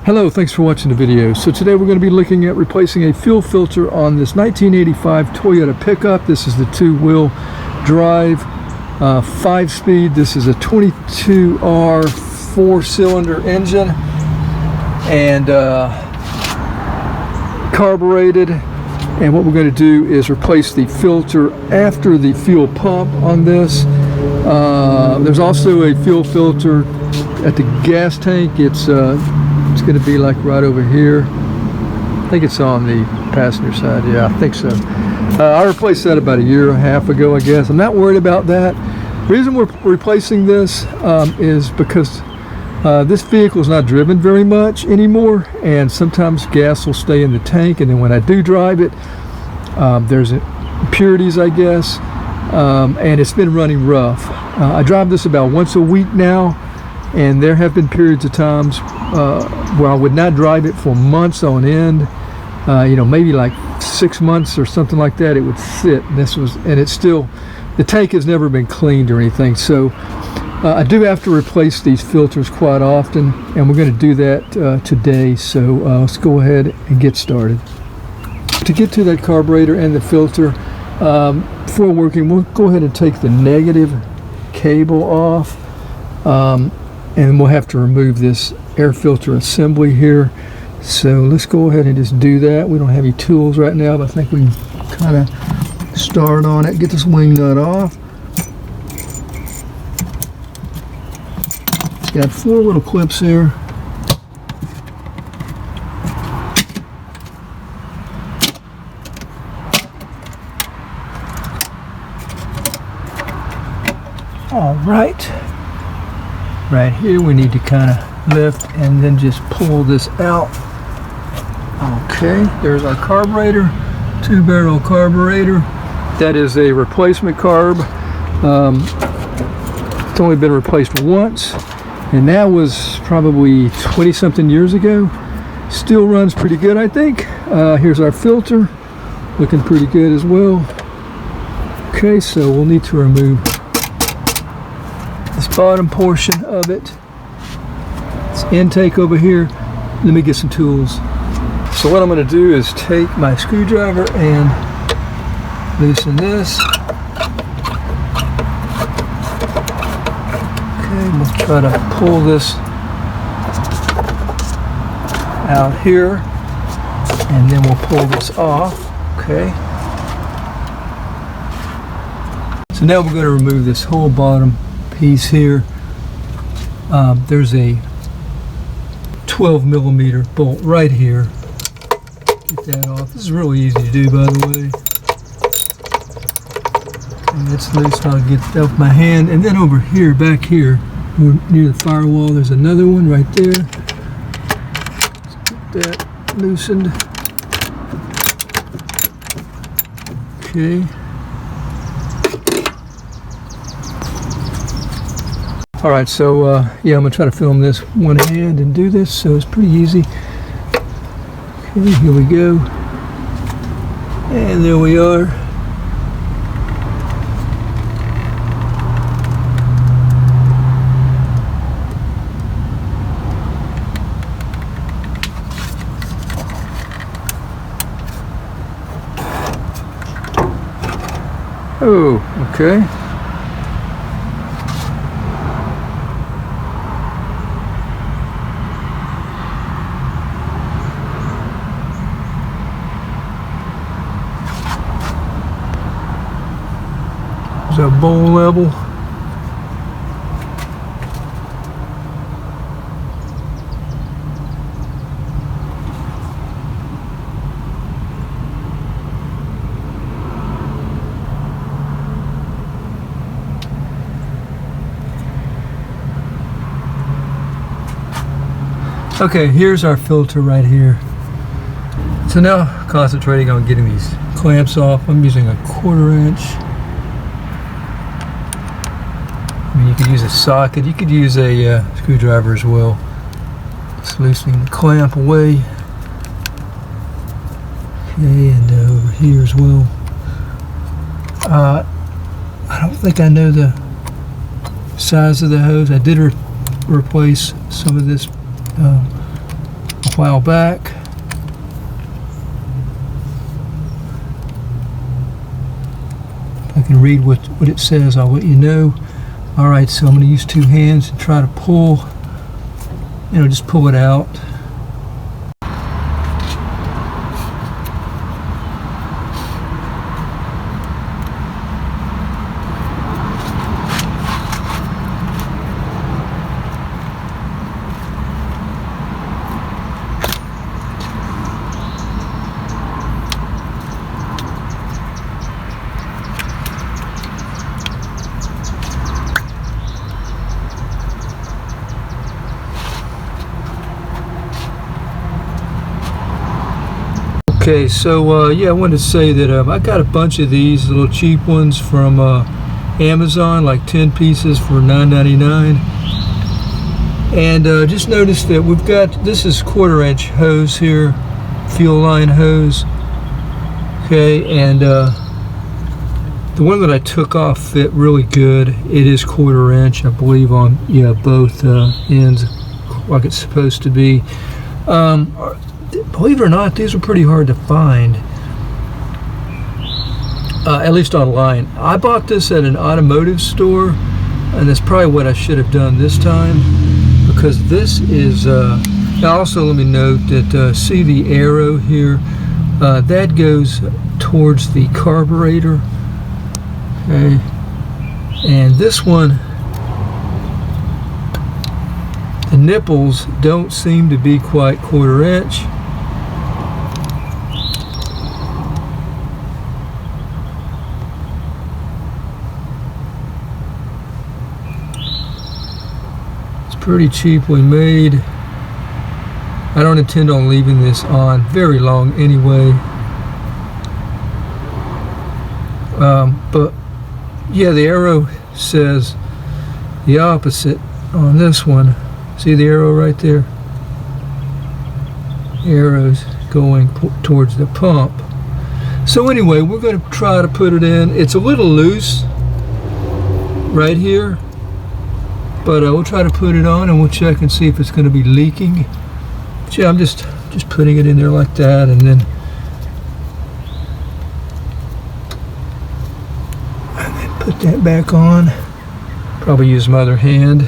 Hello, thanks for watching the video. So today we're going to be looking at replacing a fuel filter on this 1985 Toyota pickup. This is the two-wheel drive, 5-speed. This is a 22R 4-cylinder engine and carbureted. And what we're going to do is replace the filter after the fuel pump on this. There's also a fuel filter at the gas tank. It's going to be like right over here. I think it's on the passenger side. Yeah, I think so. I replaced that about a year and a half ago, I guess. I'm not worried about that. The reason we're replacing this is because this vehicle is not driven very much anymore, and sometimes gas will stay in the tank, and then when I do drive it, there's impurities, I guess, and it's been running rough. I drive this about once a week now, and there have been periods of times where I would not drive it for months on end. Maybe like 6 months or something like that. It would sit, and it's still, the tank has never been cleaned or anything. So I do have to replace these filters quite often, and we're going to do that today. So let's go ahead and get started. To get to that carburetor and the filter, before working, we'll go ahead and take the negative cable off. And we'll have to remove this air filter assembly here. So let's go ahead and just do that. We don't have any tools right now, but I think we can kind of start on it. Get this wing nut off. It's got 4 little clips here. All right. Right here we need to kind of lift and then just pull this out. Okay, there's our carburetor, 2-barrel carburetor. That is a replacement carb. It's only been replaced once, and that was probably 20-something years ago. Still runs pretty good, I think. Here's our filter, looking pretty good as well. Okay, so we'll need to remove this bottom portion of it. It's intake over here. Let me get some tools. So what I'm going to do is take my screwdriver and loosen this. Okay, we'll try to pull this out here, and then we'll pull this off. Okay. So now we're going to remove this whole bottom piece here. There's a 12-millimeter bolt right here. Get that off. This is really easy to do, by the way. And it's loose. I'll get that off my hand. And then over here, back here, near the firewall, there's another one right there. Let's get that loosened. Okay. All right, so yeah, I'm gonna try to film this one hand and do this, so it's pretty easy. Okay, here we go. And there we are. Oh, okay. A bowl level. Okay, here's our filter right here. So now concentrating on getting these clamps off. I'm using a 1/4 inch. You could use a socket, you could use a screwdriver as well. Just loosening the clamp away. Okay, and over here as well. I don't think I know the size of the hose. I did replace some of this while back. If I can read what it says, I'll let you know. All right, so I'm going to use 2 hands and try to pull, just pull it out. Okay, so yeah, I wanted to say that I got a bunch of these little cheap ones from Amazon, like 10 pieces for $9.99. And just noticed that we've got, this is 1/4-inch hose here, fuel line hose. Okay, and the one that I took off fit really good. It is 1/4-inch, I believe, on both ends, like it's supposed to be. Believe it or not, these are pretty hard to find, at least online. I bought this at an automotive store, and that's probably what I should have done this time, because this is, also let me note that, see the arrow here, that goes towards the carburetor, okay, and this one, the nipples don't seem to be quite 1/4-inch. Pretty cheaply made. I don't intend on leaving this on very long anyway. But yeah, the arrow says the opposite on this one. See the arrow right there? Arrows going towards the pump. So anyway, we're going to try to put it in. It's a little loose right here, but we'll try to put it on and we'll check and see if it's going to be leaking. But yeah, I'm just putting it in there like that, and then put that back on. Probably use my other hand.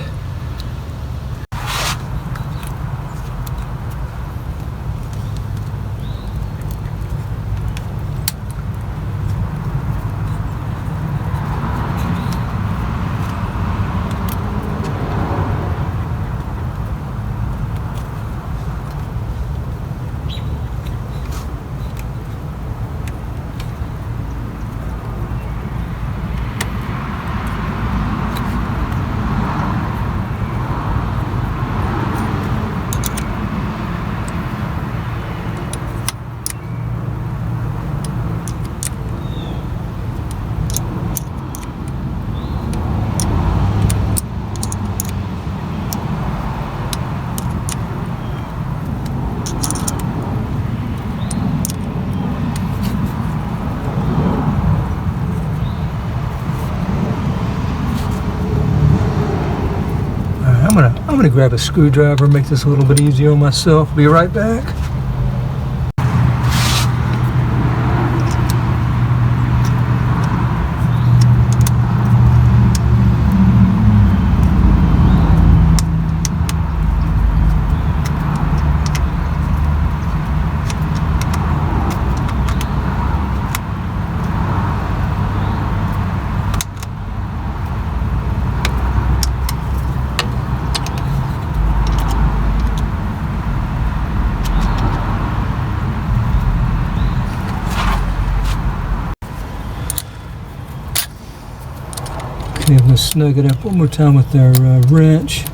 I'm gonna grab a screwdriver, make this a little bit easier on myself. Be right back. Okay, I'm going to snug it up one more time with our wrench.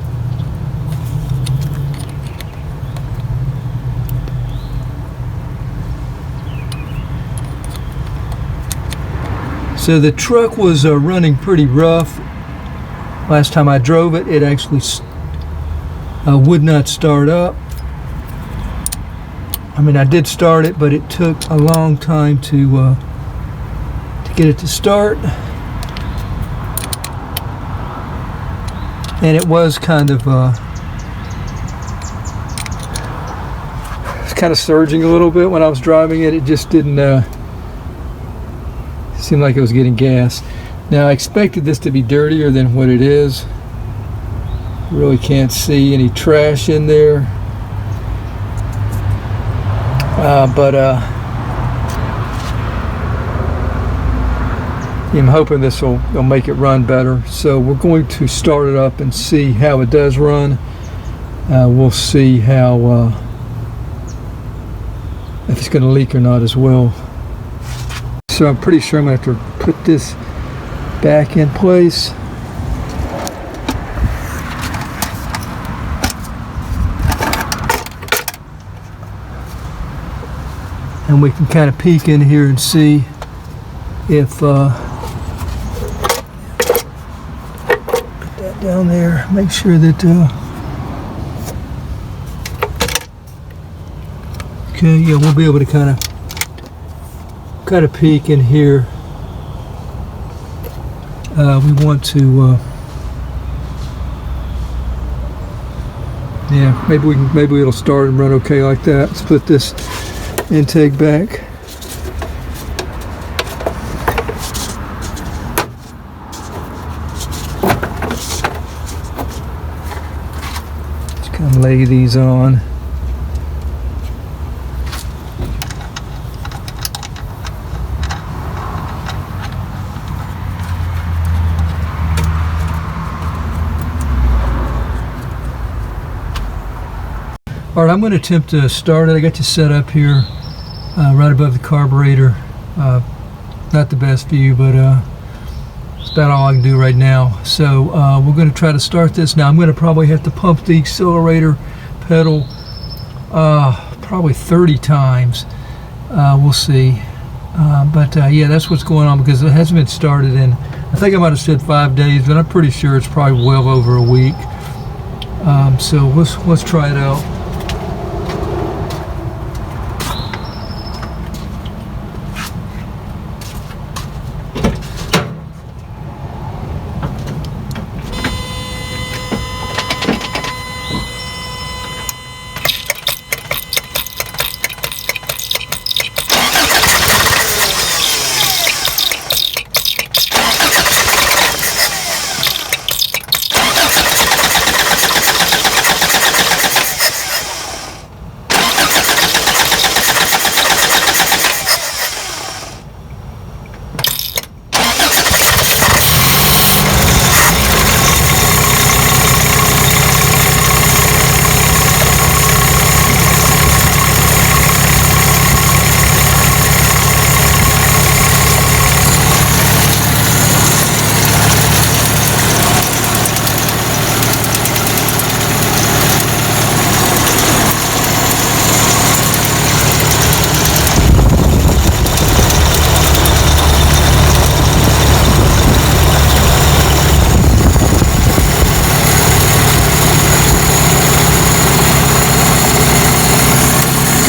So the truck was running pretty rough. Last time I drove it, it actually would not start up. I mean, I did start it, but it took a long time to get it to start. And it was kind of kind of surging a little bit when I was driving it. It just didn't seem like it was getting gas. Now I expected this to be dirtier than what it is. Really can't see any trash in there, but I'm hoping this will make it run better. So we're going to start it up and see how it does run. We'll see how if it's going to leak or not as well. So I'm pretty sure I'm going to have to put this back in place. And we can kind of peek in here and see if put that down there, make sure that okay, yeah, we'll be able to kind of peek in here. We want to yeah, maybe it'll start and run okay like that. Let's put this intake back. Just kind of lay these on. All right, I'm going to attempt to start it. I got you set up here right above the carburetor. Not the best view, but it's about all I can do right now. So we're going to try to start this. Now I'm going to probably have to pump the accelerator pedal probably 30 times. We'll see. But yeah, that's what's going on because it hasn't been started in, I think I might have said 5 days, but I'm pretty sure it's probably well over a week. So let's try it out.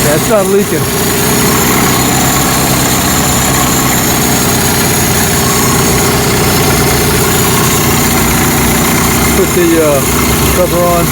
It's not leaking. Put the cover on.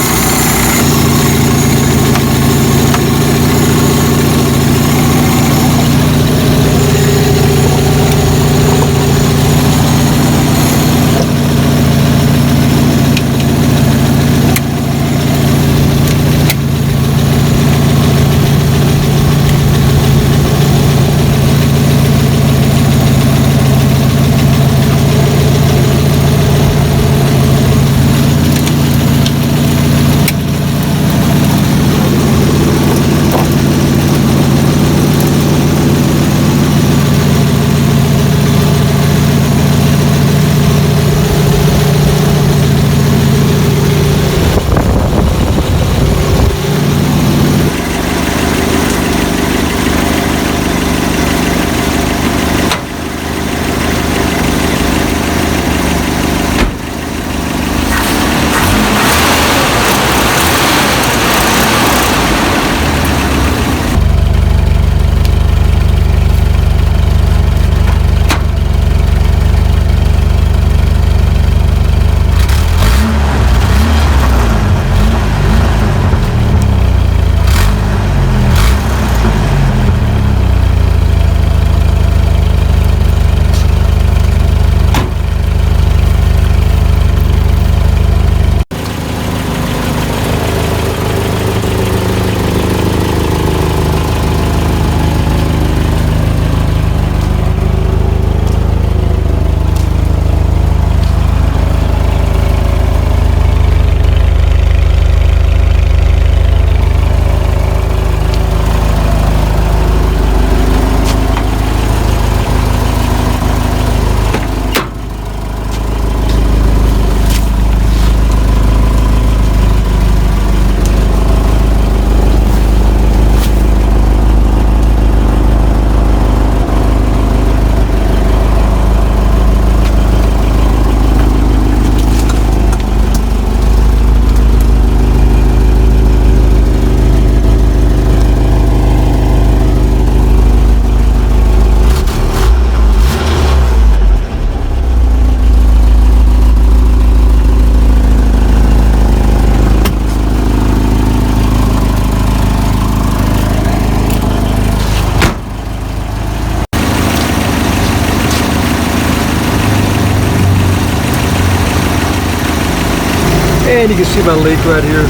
And you can see my leak right here.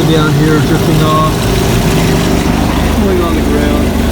Down here, drifting off, pulling on the ground.